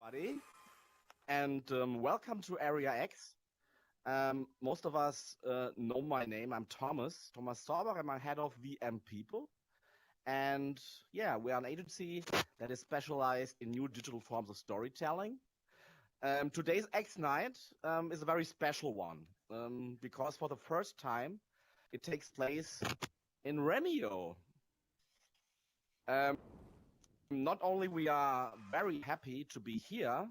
everybody, and welcome to Area X. Most of us know my name. I'm Thomas Zorbach. I'm a head of VM People. And yeah, we are an agency that is specialized in new digital forms of storytelling. Today's X Night is a very special one because for the first time, it takes place in REMIO. Not only we are very happy to be here,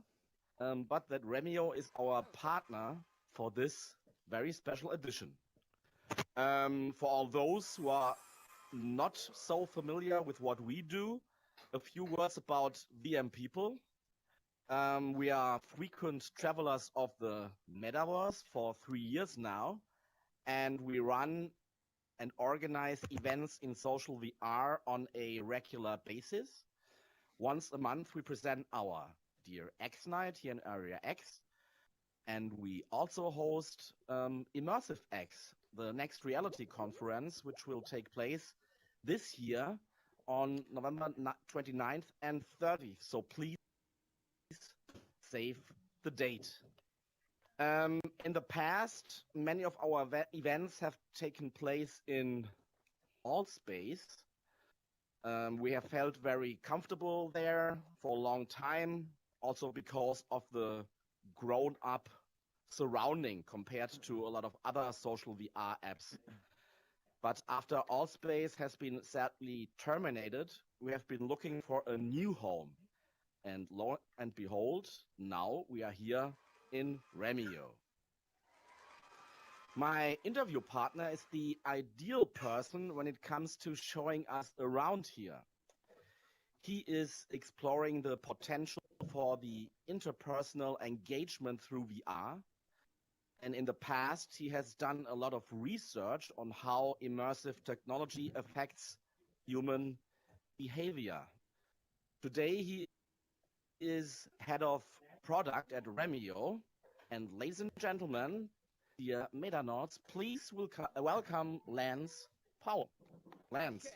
but that REMIO is our partner for this very special edition. For all those who are not so familiar with what we do, a few words about VM People. We are frequent travelers of the metaverse for 3 years now, and we run and organize events in social VR on a regular basis. Once a month, we present our Dear X Night here in Area X, and we also host Immersive X, the next reality conference, which will take place this year on November 29th and 30th. So please save the date. In the past, many of our events have taken place in Altspace. We have felt very comfortable there for a long time, also because of the grown-up surrounding compared to a lot of other social VR apps. But after Altspace has been sadly terminated, we have been looking for a new home. And lo and behold, now we are here in REMIO. My interview partner is the ideal person when it comes to showing us around here. He is exploring the potential for the interpersonal engagement through VR. And in the past, he has done a lot of research on how immersive technology affects human behavior. Today, he is head of product at REMIO. And ladies and gentlemen, dear Metanauts, please welcome Lance Powell. Lance,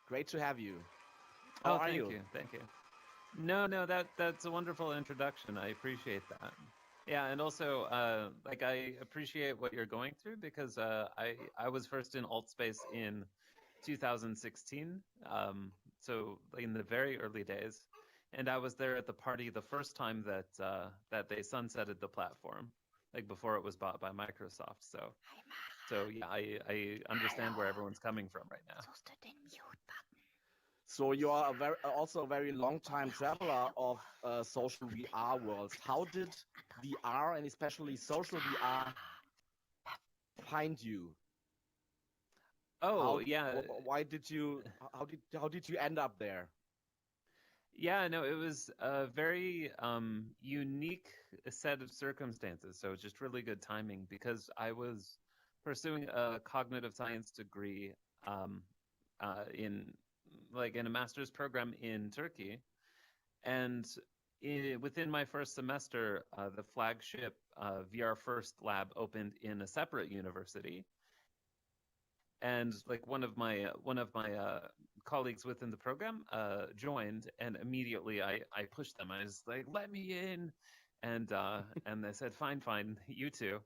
great to have you. How are you? Thank you. No, that's a wonderful introduction. I appreciate that. Yeah, and also, I appreciate what you're going through because I was first in Altspace in 2016, so in the very early days, and I was there at the party the first time that they sunsetted the platform, like before it was bought by Microsoft. So yeah, I understand where everyone's coming from right now. So you are also a very long-time traveler of social VR worlds. How did VR and especially social VR find you? Why did you? How did you end up there? Yeah, no, it was a very unique set of circumstances. So it's just really good timing because I was pursuing a cognitive science degree in a master's program in Turkey. And within my first semester, the flagship VR First lab opened in a separate university. And like one of my colleagues within the program joined, and immediately I pushed them. I was like, "Let me in," and they said, "Fine, you too."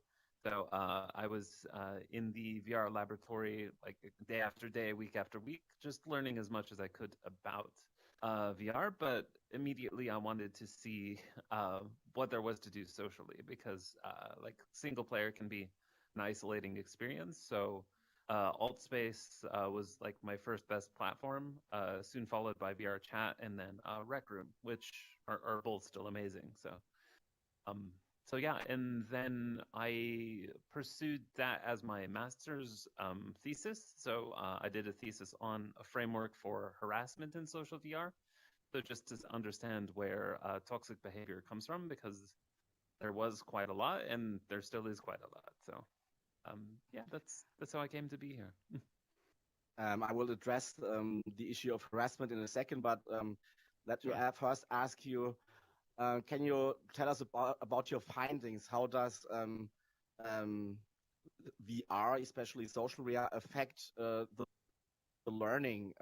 So I was in the VR laboratory like day after day, week after week, just learning as much as I could about VR. But immediately I wanted to see what there was to do socially because like single player can be an isolating experience. So Altspace was like my first best platform, soon followed by VR Chat and then Rec Room, which are both still amazing. So yeah, and then I pursued that as my master's thesis. So I did a thesis on a framework for harassment in social VR. So just to understand where toxic behavior comes from, because there was quite a lot, and there still is quite a lot. So yeah, that's how I came to be here. I will address the issue of harassment in a second, but let me first ask you. Can you tell us about your findings? How does VR, especially social VR, affect the learning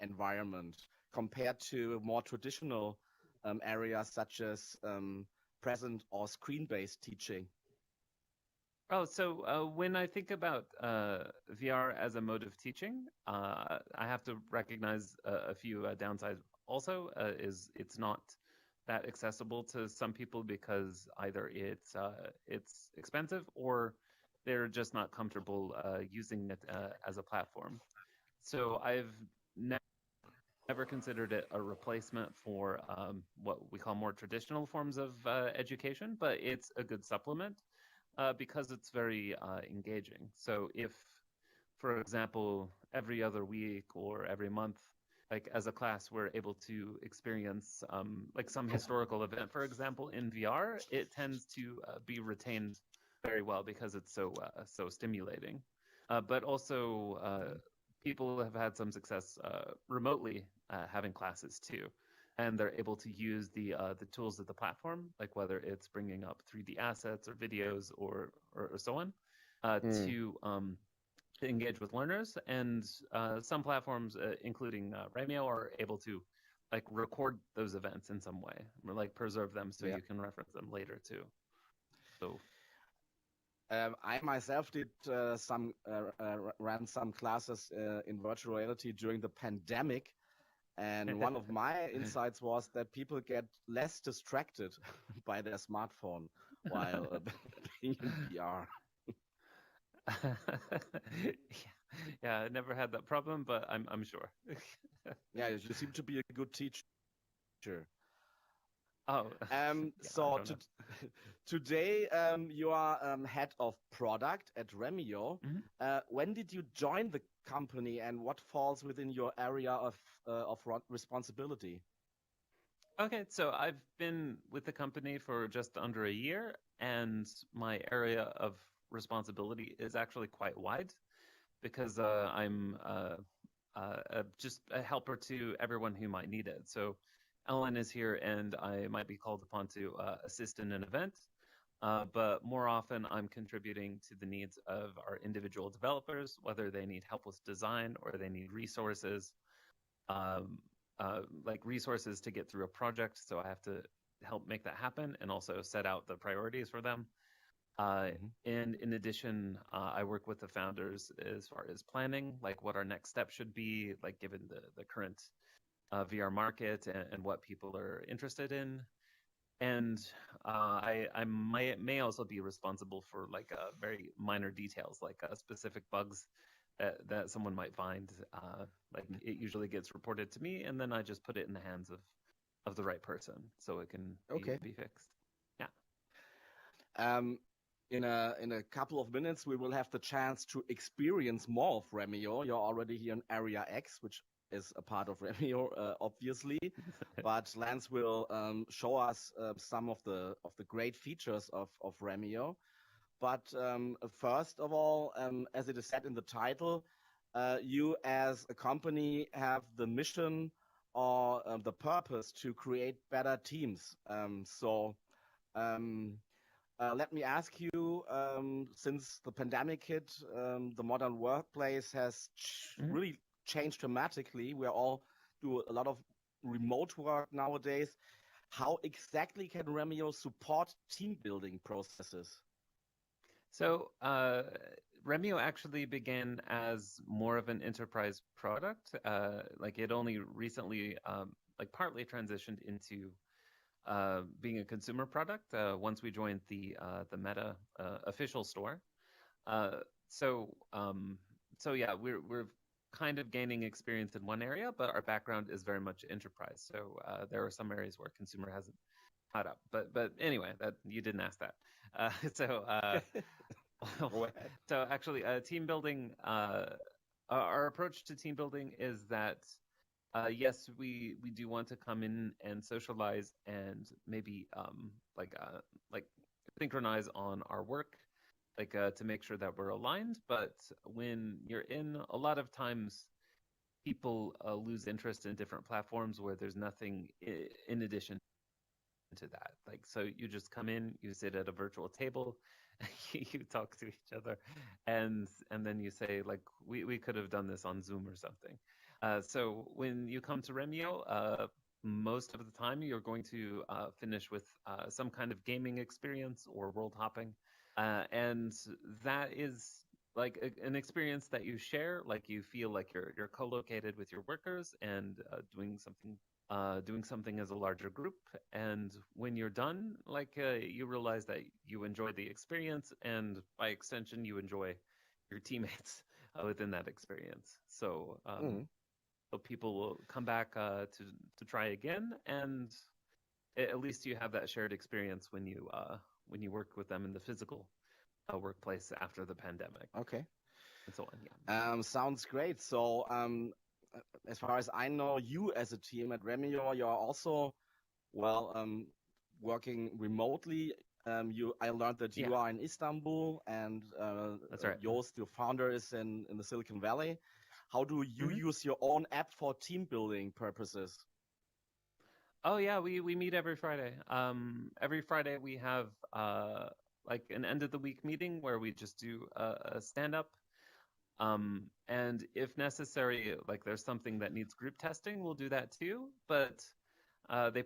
environment compared to more traditional areas such as present or screen-based teaching? Oh, so when I think about VR as a mode of teaching, I have to recognize a few downsides. Also, is it's not that accessible to some people because either it's expensive or they're just not comfortable using it as a platform. So I've never considered it a replacement for what we call more traditional forms of education, but it's a good supplement because it's very engaging. So if, for example, every other week or every month, like as a class, we're able to experience like some historical event, for example, in VR, it tends to be retained very well because it's so stimulating. But also, people have had some success remotely having classes too, and they're able to use the tools of the platform, like whether it's bringing up 3D assets or videos or so on, to engage with learners. And some platforms, including REMIO, are able to like record those events in some way, or like preserve them so you can reference them later too. So. I myself did ran some classes in virtual reality during the pandemic, and one of my insights was that people get less distracted by their smartphone while being in VR. Yeah, I never had that problem, but I'm sure. Yeah, you seem to be a good teacher. Oh, so today you are head of product at REMIO. When did you join the company, and what falls within your area of responsibility? Okay, so I've been with the company for just under a year, and my area of responsibility is actually quite wide because I'm just a helper to everyone who might need it. So Ellen is here, and I might be called upon to assist in an event, but more often I'm contributing to the needs of our individual developers, whether they need help with design or they need resources, like resources to get through a project. So I have to help make that happen and also set out the priorities for them. And in addition, I work with the founders as far as planning, like what our next step should be, like given the current VR market and what people are interested in. And I may also be responsible for like very minor details, like specific bugs that someone might find. Like it usually gets reported to me, and then I just put it in the hands of the right person so it can be fixed. Yeah. In a couple of minutes, we will have the chance to experience more of REMIO. You're already here in Area X, which is a part of REMIO, obviously. But Lance will show us some of the great features of REMIO. But first of all, as it is said in the title, you as a company have the mission or the purpose to create better teams. Let me ask you, since the pandemic hit, the modern workplace has really changed dramatically. We all do a lot of remote work nowadays. How exactly can REMIO support team building processes? So REMIO actually began as more of an enterprise product. Like it only recently, like partly transitioned into being a consumer product once we joined the Meta official store. So yeah, we're kind of gaining experience in one area, but our background is very much enterprise. So there are some areas where consumer hasn't caught up. But anyway, that you didn't ask that. So actually, team building. Our approach to team building is that yes, we do want to come in and socialize and maybe like synchronize on our work, like to make sure that we're aligned. But when you're in, a lot of times people lose interest in different platforms where there's nothing in addition to that. Like, so you just come in, you sit at a virtual table, you talk to each other, and then you say like, we could have done this on Zoom or something. So when you come to REMIO, most of the time you're going to finish with some kind of gaming experience or world hopping. And that is like an experience that you share, like you feel like you're co-located with your workers and doing something as a larger group. And when you're done, like you realize that you enjoyed the experience, and by extension, you enjoy your teammates within that experience. So so people will come back to try again, and at least you have that shared experience when you work with them in the physical workplace after the pandemic. Okay. And so on. Yeah. Sounds great. So, as far as I know, you as a team at Remio, you are also, well, working remotely. I learned that you are in Istanbul, and That's right. Joost, your founder, is in the Silicon Valley. How do you use your own app for team building purposes? Oh yeah, we meet every Friday. Every Friday we have like an end of the week meeting where we just do a stand up. And if necessary, like there's something that needs group testing, we'll do that too. But they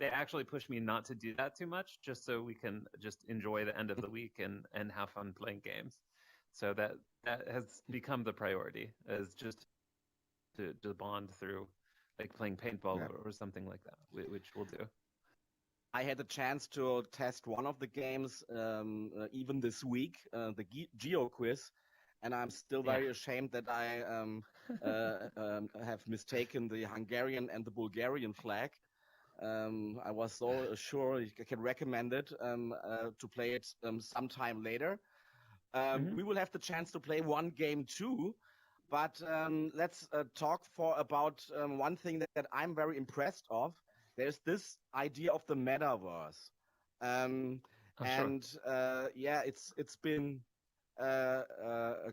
actually push me not to do that too much, just so we can just enjoy the end of the week and have fun playing games. So that has become the priority, is just to bond through like playing paintball or something like that, which we'll do. I had the chance to test one of the games even this week, the Geo Quiz, and I'm still very ashamed that I have mistaken the Hungarian and the Bulgarian flag. I was so sure I can recommend it to play it sometime later. We will have the chance to play one game too, but let's talk about one thing that I'm very impressed of. There's this idea of the metaverse, it's been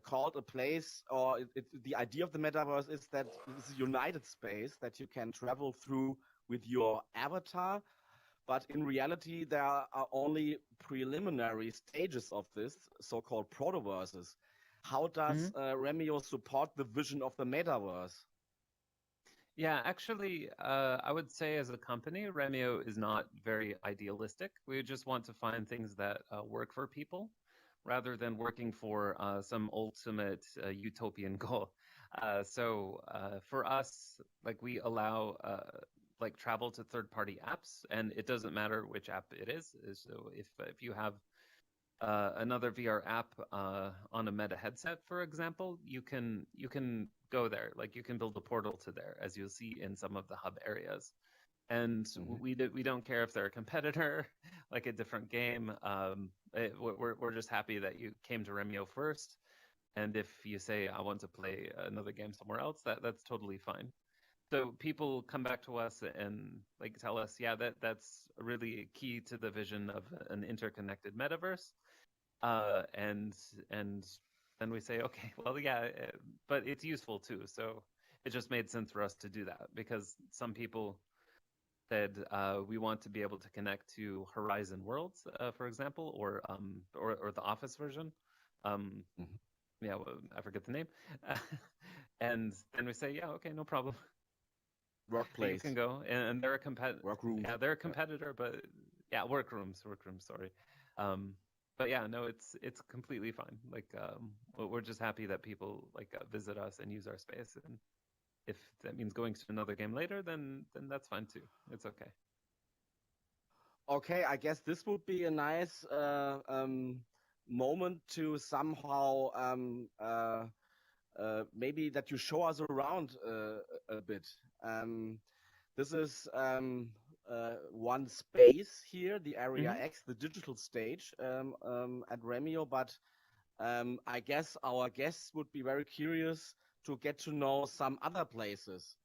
called a place, or the idea of the metaverse is that it's a united space that you can travel through with your avatar. But in reality, there are only preliminary stages of this, so-called protoverses. How does Remio support the vision of the metaverse? Yeah, actually, I would say as a company, Remio is not very idealistic. We just want to find things that work for people, rather than working for some ultimate utopian goal. So for us, like we allow like travel to third-party apps, and it doesn't matter which app it is. So if you have another VR app on a Meta headset, for example, you can go there. Like you can build a portal to there, as you'll see in some of the hub areas. And we don't care if they're a competitor, like a different game. We're just happy that you came to Remio first, and if you say I want to play another game somewhere else, that's totally fine. So people come back to us and like tell us, yeah, that's really key to the vision of an interconnected metaverse. And then we say, okay, well, yeah, but it's useful too. So it just made sense for us to do that, because some people said we want to be able to connect to Horizon Worlds, for example, or the Office version. Yeah, well, I forget the name. And then we say, yeah, okay, no problem. Workplace. You can go, and they're a competitor. Workroom. Yeah, they're a competitor, but yeah, workrooms. Sorry. But yeah, no, it's completely fine. Like, we're just happy that people like visit us and use our space, and if that means going to another game later, then that's fine too. It's okay. Okay, I guess this would be a nice moment to somehow maybe that you show us around a bit. This is one space here, the Area X, the digital stage at Remio, but I guess our guests would be very curious to get to know some other places.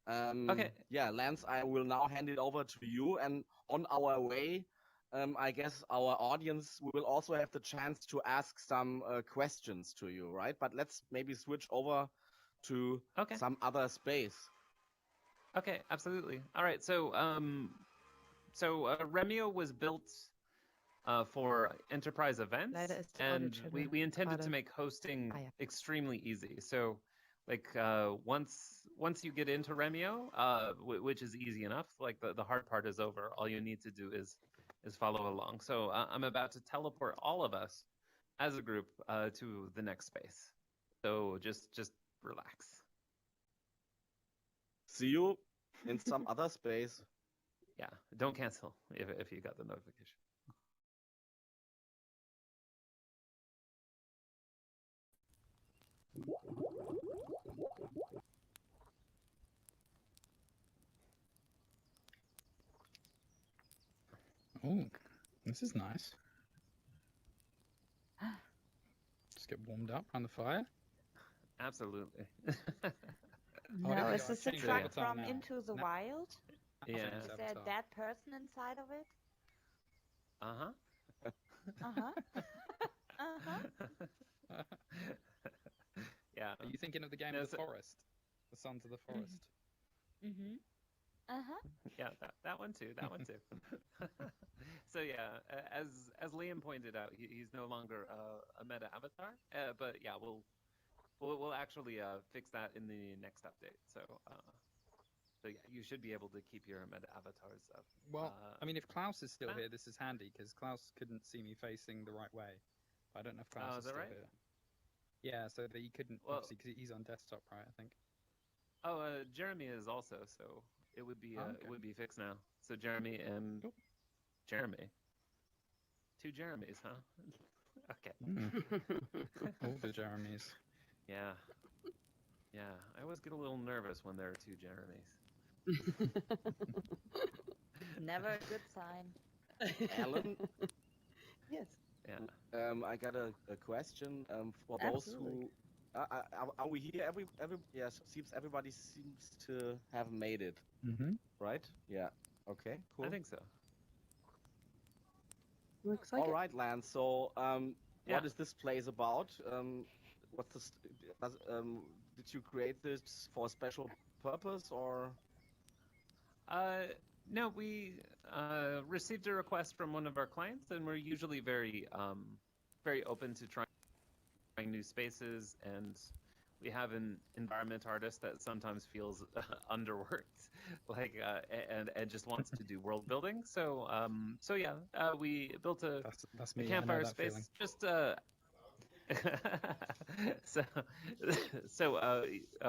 Okay. Yeah, Lance, I will now hand it over to you, and on our way, I guess our audience will also have the chance to ask some questions to you, right? But let's maybe switch over to some other space. Okay, absolutely. All right, so Remio was built for enterprise events, and we intended to make hosting extremely easy. So like once you get into Remio, which is easy enough, like the hard part is over. All you need to do is follow along. So I'm about to teleport all of us as a group to the next space. So just relax. See you in some other space. Yeah, don't cancel if you got the notification. Oh, this is nice. Just get warmed up around the fire. Absolutely. Oh, No, there is we go. this I've the changed truck avatar from now. Into the Now- Wild? I've Yeah. changed Is there a avatar. dead person inside of it? Uh-huh. Uh-huh. Uh-huh. Yeah. Are you thinking of the game No, of the so- forest? The Sons of the Forest. Mm-hmm. Uh-huh. Yeah, that one too. That one too. So yeah, as Liam pointed out, he's no longer a meta avatar. But yeah, we'll actually fix that in the next update. So so yeah, you should be able to keep your meta avatars up. Well, I mean, if Klaus is still ah. here, this is handy because Klaus couldn't see me facing the right way. I don't know if Klaus Oh, is is that still right? here. Yeah, so that he couldn't Well- obviously because he's on desktop, right? I think. Oh, Jeremy is also, so it would be Okay. it would be fixed now. So Jeremy and Cool. Jeremy, 2 Jeremys, huh? Okay. All the Jeremys. Yeah. Yeah, I always get a little nervous when there are 2 Jeremys. Never a good sign. Alan, Yes. Yeah. I got a question for those Absolutely. who are we here? Yes, seems everybody seems to have made it, Mm-hmm. right? Yeah. Okay. Cool. I think so. Looks like All it. right, Lance. So, Yeah. what is this place about? What's this? Did you create this for a special purpose, or? No, we received a request from one of our clients, and we're usually very open to trying new spaces, and we have an environment artist that sometimes feels underworked, like and just wants to do world building. So so yeah, we built a That's a me. I know campfire that space. feeling. Just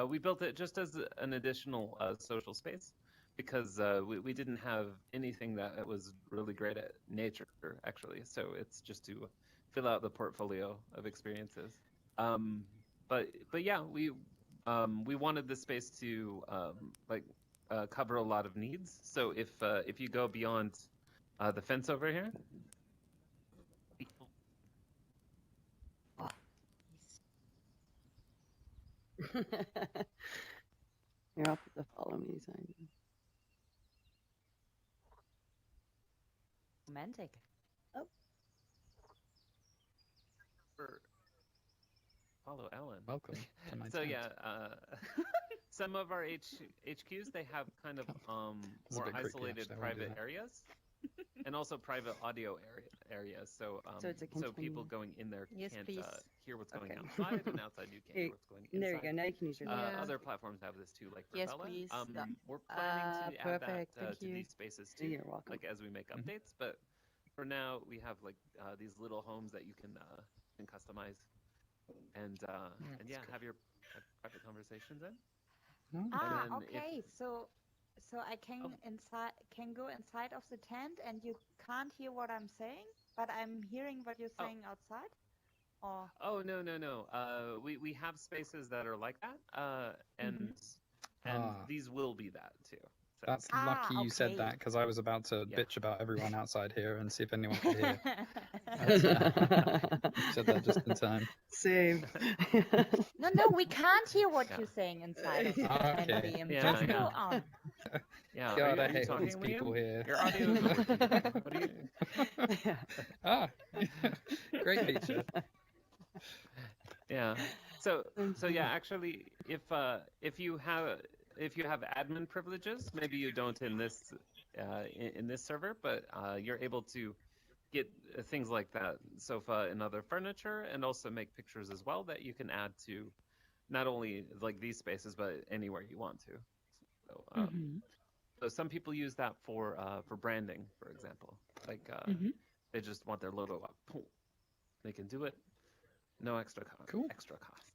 we built it just as an additional social space because we didn't have anything that was really great at nature actually. So it's just to fill out the portfolio of experiences. But yeah, we wanted this space to cover a lot of needs. So if you go beyond the fence over here. Here, I'll put the follow me sign. Romantic. Follow Ellen. Welcome to my So tent. yeah, some of our HQs they have kind of It's a more bit creepy, isolated actually, I won't do private that. areas, and also private audio areas. So So it's a so people continuum. going in there Yes, can't please. Hear what's going Okay. outside, and outside you can't hear Here- what's going inside. There you go. Now you can use your Yeah. Other platforms have this too, like Yes, Rebella. please. We're planning to add that Perfect, thank to you. these spaces too, You're welcome. like as we make Mhm. updates. But for now, we have like these little homes that you can customize, and that's yeah, good. have your private conversations in. Oh, Ah, then if- okay. So I can go inside of the tent and you can't hear what I'm saying, but I'm hearing what you're Oh. saying outside? Or Oh no. We have spaces that are like that, and Ah. these will be that too. So. That's Ah, lucky you said okay. that because I was about to Yeah. bitch about everyone outside here and see if anyone could hear. You said that just in time. Same. No, we can't hear what Yeah. you're saying inside of the Ah, tent, okay. Liam. Yeah, Just I go know. on. Yeah, God, are I you hate all talking, these people Liam? here. Your audio isn't working. What do you? Ah, great feature. Yeah. So yeah, actually, if you have admin privileges, maybe you don't in this server, but you're able to get things like that sofa and other furniture, and also make pictures as well that you can add to not only like these spaces, but anywhere you want to. So, so some people use that for branding, for example. Like they just want their logo up. Boom. They can do it. No extra cost. Cool. Extra cost.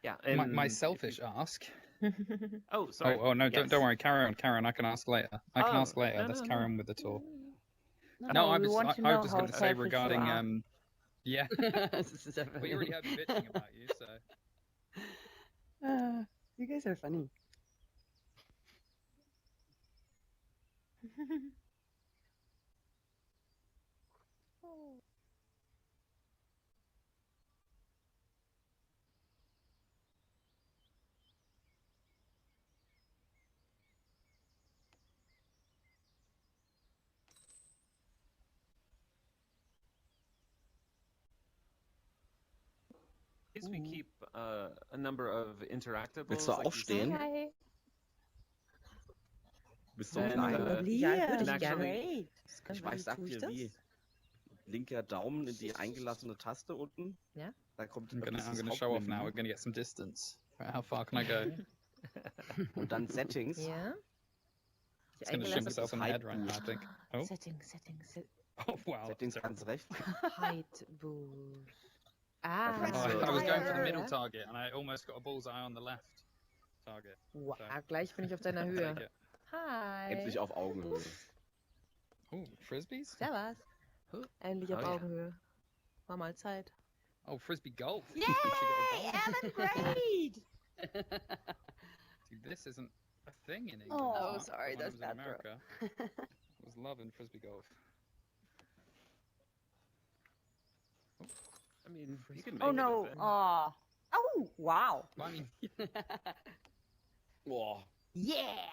Yeah. And My selfish ask. Oh, sorry. Oh no! Yes. Don't worry, Karen. I can ask later. I can ask later. No, That's no, Karen with the tour. No, I we was want to I know was just how going to say selfish you regarding are. yeah. This is so We already heard me bitching about you, so. You guys are funny. We keep a number of interactables. Willst du like you aufstehen? said. Hi. Bist so And, klein. Ja, würde ich And gerne. actually- Ich sag Tue ich dir das? wie. Linker Daumen in die eingelassene Taste unten. Ja. Da kommt I'm das gonna show off now. Hauptmenü. We're gonna get some distance. Right, how far can I go? Und dann Settings. Ja. Die It's gonna shoot eingelassene myself in the head right now, I think. Oh, Settings. oh wow. Settings that's ganz rechts. Heightbull. Oh, I Fire. was going for the middle Ja. target and I almost got a bullseye on the left target. Wow, So, gleich bin ich auf deiner I'll Höhe. take it. Hi. Endlich auf Augenhöhe. Oh, Frisbees? Servus. Endlich auf Oh, ja. Augenhöhe. War mal Zeit. Oh, Frisbee golf. Yay! She got a goal. Alan, great! See, this isn't a thing in England. Oh, Mark, sorry, when I that's was in bad, bro. America. I was loving Frisbee golf. I mean, you can make Oh it a no! thing. Oh, oh, wow! I mean, Boah. Yeah!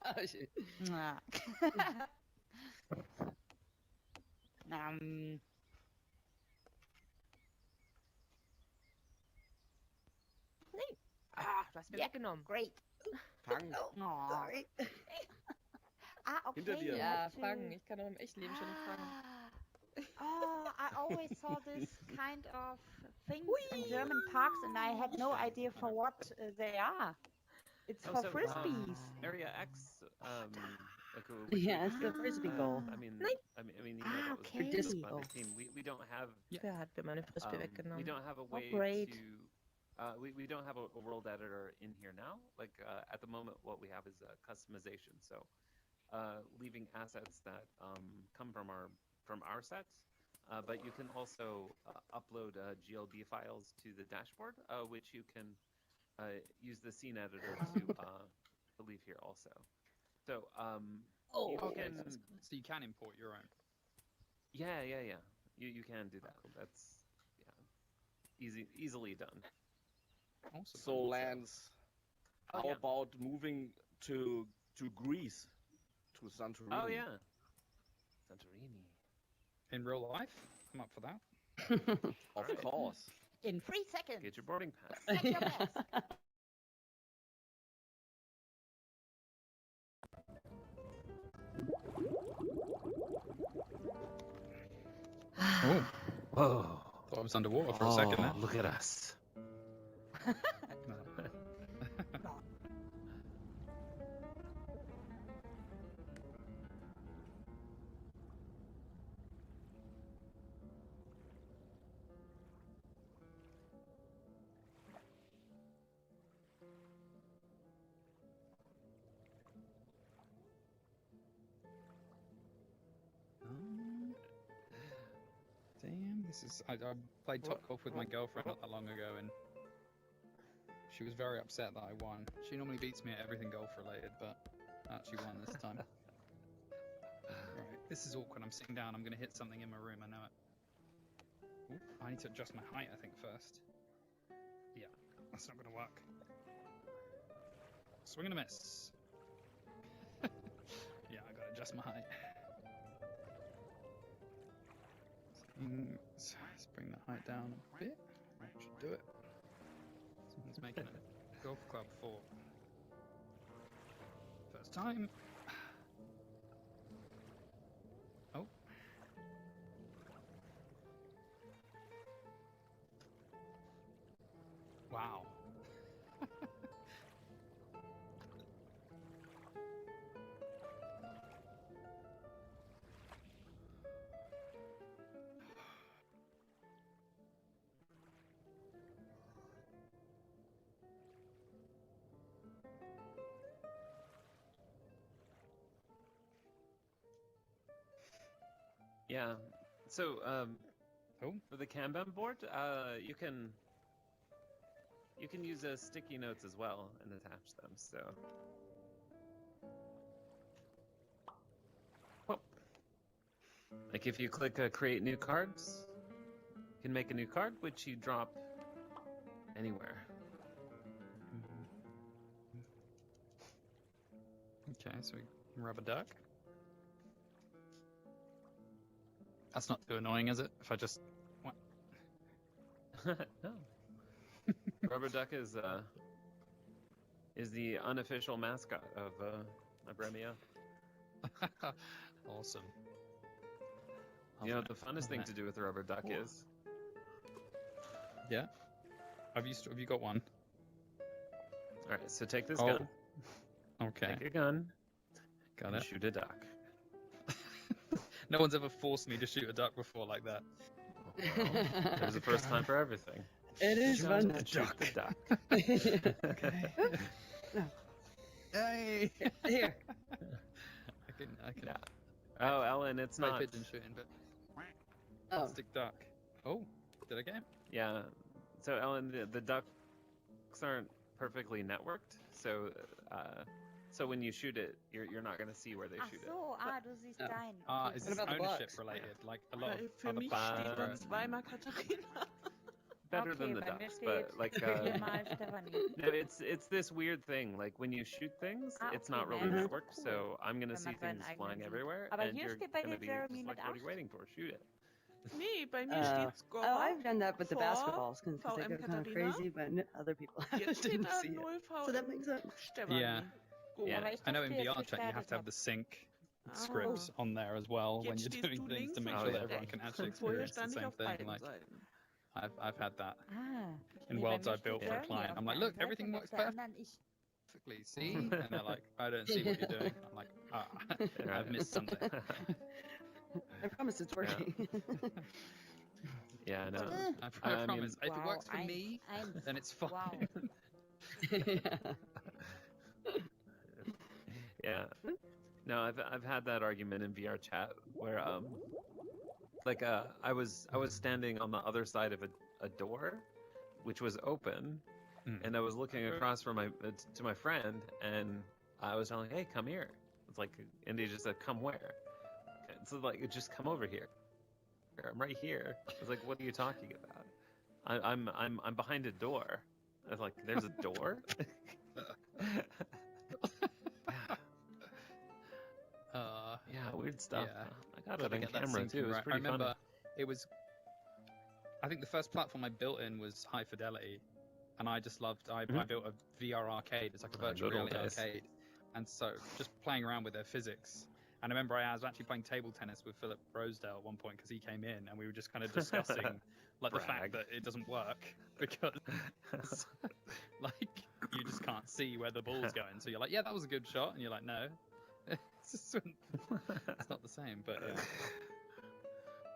Oh, shit. Mwah. um, Du hast mir Ja. weggenommen. great. Fang. Oh. Sorry. Okay. Hinter dir. you Ja, have to- fangen. Ich kann auch im Echtleben schon nicht fangen. Oh, I always saw this kind of things in German parks, and I had no idea for what they are. It's Oh, for so, frisbees. Area X. Like, Yeah, it's the Frisbee goal. I mean, Nein. you know, Ah, that was okay. just Frisbee by goal. the team. We don't have Wer hat mir meine Frisbee we weggenommen? don't have a way great. to we don't have a world editor in here now. Like at the moment, what we have is customization. So leaving assets that come from our sets, but you can also upload GLB files to the dashboard, which you can use the scene editor to leave here also. So you okay, can so you can import your own. yeah. You can do that. That's easily done. Awesome. So Lance, Oh, how yeah. about moving to Greece, to Santorini? Oh yeah, Santorini. In real life, I'm up for that. Of Alright. course. In 3 seconds. Get your boarding pass. Set your best. Oh, Whoa! thought I was underwater for a second there. Look at us. Damn, this is. I played top golf with my girlfriend not that long ago, and she was very upset that I won. She normally beats me at everything golf related, but I actually won this time. Right, this is awkward. I'm sitting down. I'm gonna hit something in my room. I know it. Ooh, I need to adjust my height, I think, first. Yeah, that's not gonna work. Swing and a miss. Yeah, I gotta adjust my height. Let's bring the height down a bit. That should do it. Someone's making a golf club for first time. Oh. Wow. Yeah. So Oh. for the Kanban board, you can use sticky notes as well and attach them. So. Well, like if you click create new cards, you can make a new card which you drop anywhere. Okay, so we rub a duck. That's not too annoying, is it? If I just... What? No. Rubber duck is the unofficial mascot of REMIO. Awesome. You know, the funnest thing to do with a rubber duck is... Yeah? Have you got one? Alright, so take this Oh, gun. Okay, Take a gun. got and it. shoot a duck. No one's ever forced me to shoot a duck before like that. Well, there's a first time for everything. It is Shoot fun. and shoot the duck. Okay. No. Hey! Here. I can Yeah. Oh, Ellen, it's try not. pigeon shooting, but Oh. stick duck. Oh, did I get him? Yeah. So, Ellen, the ducks aren't perfectly networked. So when you shoot it, you're not going to see where they Ach shoot so, du siehst Oh. dein. Is What this about the ownership bugs? related? Like a lot Weil of für other mich platforms steht da where- zweimal Katharina. better Okay, than the bei mir ducks, steht but like viermal Stefanie. no, it's this weird thing. Like when you shoot things, it's Okay, not really man, das ist networked. cool, So I'm gonna wenn see man seinen things eigenen flying sieht. everywhere, Aber and hier you're steht bei gonna dir be Jeremy just mit like, what are you 8. waiting for? Shoot it. Nee, bei mir steht Score. Oh, I've done that with the vor basketballs because they VM go kind of Katharina. crazy, but other people Jetzt steht didn't da see it. 0 VM So that makes sense. Stefanie. Yeah. Gut. Yeah. Aber ich I know in dachte jetzt VR chat you have to have gestartet the sync Ah. scripts on there as well when Jetzt you're stehst doing du things links to make und Oh, sure ich that yeah. everyone can rechts. actually Und vorher experience the stand ich same auf thing. beiden Like Seiten. I've had that Ah. in Nee, bei worlds mir I've built steht for a Jeremy client. auf I'm der like, einen look, Seite everything und auf works der anderen ich. perfectly. See? And they're like, I don't see what you're doing. I'm like, I've missed something. I promise it's working. Yeah, no. I I mean- promise. If it Wow, works for me, eins. then it's fine. Wow. Yeah. No, I've had that argument in VR chat where I was standing on the other side of a door, which was open, and I was looking across from to my friend, and I was telling, hey, come here. It's like, and he just said, come where? And so like, just come over here. I'm right here. I was like, what are you talking about? I'm behind a door. I was like, there's a door? Yeah, weird stuff. Yeah. I got Gotta it on get that camera syncing too. It was right. I pretty remember funny. it was. I think the first platform I built in was High Fidelity, and I just loved. I built a VR arcade. It's like a virtual good old reality days. arcade, and so just playing around with their physics. And I remember I was actually playing table tennis with Philip Rosedale at one point because he came in, and we were just kind of discussing like the fact Brag. that it doesn't work because like you just can't see where the ball's going. So you're like, yeah, that was a good shot, and you're like, no. It's not the same, but yeah.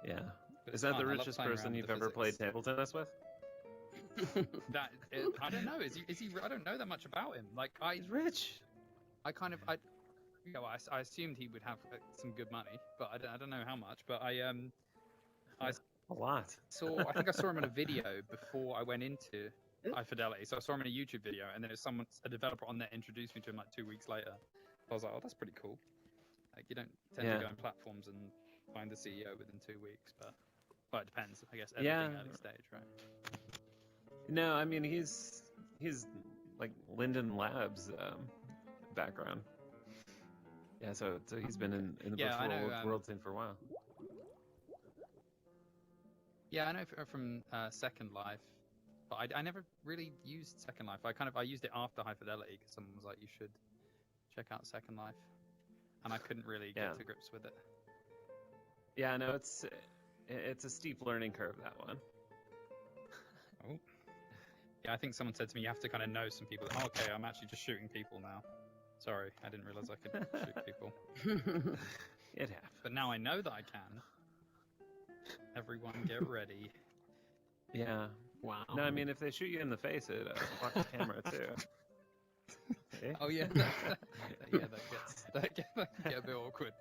Yeah. But Is it's that fun. the I love richest playing around person with you've the ever played physics. table tennis with? I don't know. Is he? I don't know that much about him. Like He's rich. I assumed he would have some good money, but I don't know how much. But I A lot. I think I saw him in a video before I went into High Fidelity. So I saw him in a YouTube video, and then it was a developer on there introduced me to him like 2 weeks later. I was like, oh, that's pretty cool. Like you don't tend Yeah. to go on platforms and find the CEO within 2 weeks, but it depends. I guess everything Yeah. early stage, right? No, I mean he's like Linden Labs background. Yeah, so he's been in the Yeah, I virtual know, world scene for a while. Yeah, I know from Second Life, but I never really used Second Life. I used it after High Fidelity because someone was like, you should check out Second Life, and I couldn't really Yeah. get to grips with it. Yeah, no, it's a steep learning curve, that one. Oh, Yeah, I think someone said to me, you have to kind of know some people. Oh, okay, I'm actually just shooting people now. Sorry, I didn't realize I could shoot people. It happens. But now I know that I can. Everyone get ready. Yeah. Wow. No, I mean, if they shoot you in the face, it blocks the camera too. See? Oh yeah, that can get a bit awkward.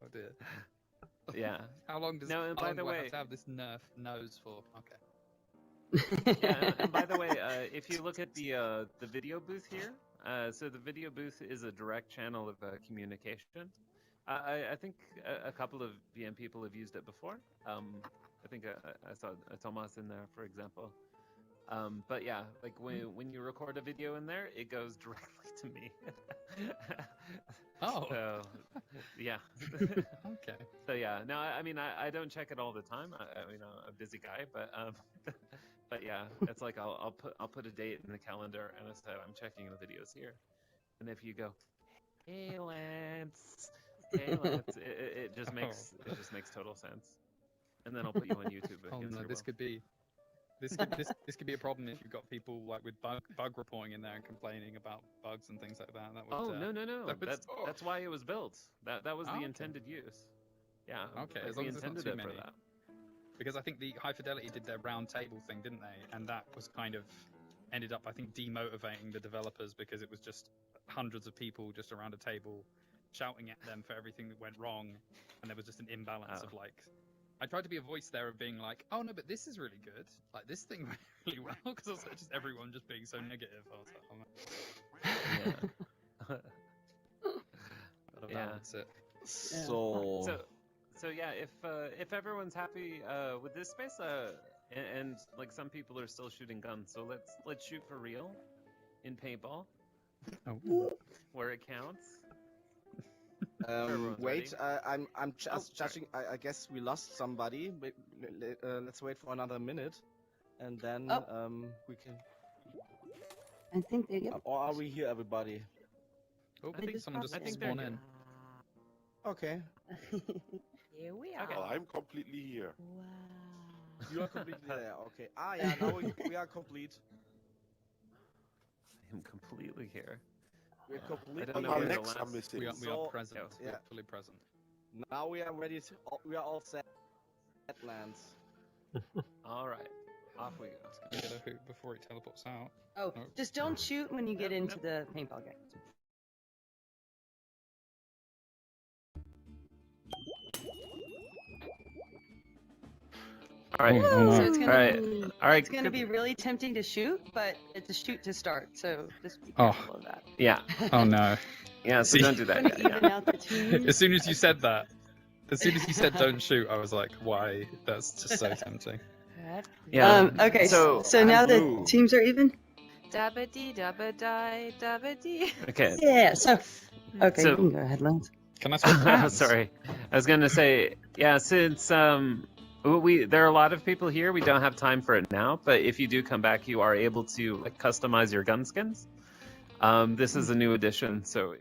Oh dear. Yeah. How long does No, and by the I way- have to have this Nerf nose for? Okay. Yeah, and by the way, if you look at the video booth here, so the video booth is a direct channel of communication. I think a couple of VM people have used it before. I think I saw Thomas in there, for example. But yeah, like when you record a video in there, it goes directly to me. Oh. So, yeah. Okay. So yeah, no, I mean, I don't check it all the time. I mean, I'm a busy guy, but but yeah, it's like I'll put a date in the calendar and I say I'm checking the videos here, and if you go, hey Lance, it just makes total sense, and then I'll put you on YouTube. Oh against no, your this will. could be. This could be a problem if you've got people like with bug reporting in there and complaining about bugs and things like that. That would, Oh no, that would- that's why it was built. That was the okay. intended use. Yeah. Okay, like, as long we as it's not intended too it many. for that. Because I think the High Fidelity did their round table thing, didn't they? And that was kind of ended up, I think, demotivating the developers because it was just hundreds of people just around a table shouting at them for everything that went wrong, and there was just an imbalance of like. I tried to be a voice there of being like, oh no, but this is really good. Like this thing went really well because also just everyone just being so negative. I was like, oh, man. Gotta Yeah. balance it. So, So yeah, if everyone's happy with this space, and like some people are still shooting guns, so let's shoot for real in paintball Oh. where it counts. Everyone's wait, ready. I'm just sorry. judging. I guess we lost somebody. Let's wait for another minute, and then we can. I think they get. Or are we here, everybody? Oh, I just someone popped just I think spawned they're in. Okay, Here we are. Okay. Well, I'm completely here. Wow. you are completely there. Okay. Ah, yeah. Now we are complete. I'm completely here. We're completely. don't know Our where the legs are last- missing. We are So- present. yeah. We are fully present. Now we are ready. We are all set. Lance. All right, off we go. Gonna get a hoot before it teleports out. Oh, Oh. just don't shoot when you get Yep, into the paintball game. All right. So it's gonna All right. be. All right. It's gonna be really tempting to shoot, but it's a shoot to start. So just be Oh. careful of that. Yeah. Oh no. Yeah. So See- don't do that. Gonna Yet, even yeah. out the teams. As soon as you said that, as soon as you said don't shoot, I was like, why? That's just so tempting. Yeah. Okay. So So now the blue. teams are even. Dabba dee, dabba die, dabba dee. Okay. Yeah. So. Okay. So- you can go ahead, Lance. Can I switch hands? Sorry, I was gonna say, yeah, since there are a lot of people here, we don't have time for it now. But if you do come back, you are able to like customize your gun skins. This is a new addition, so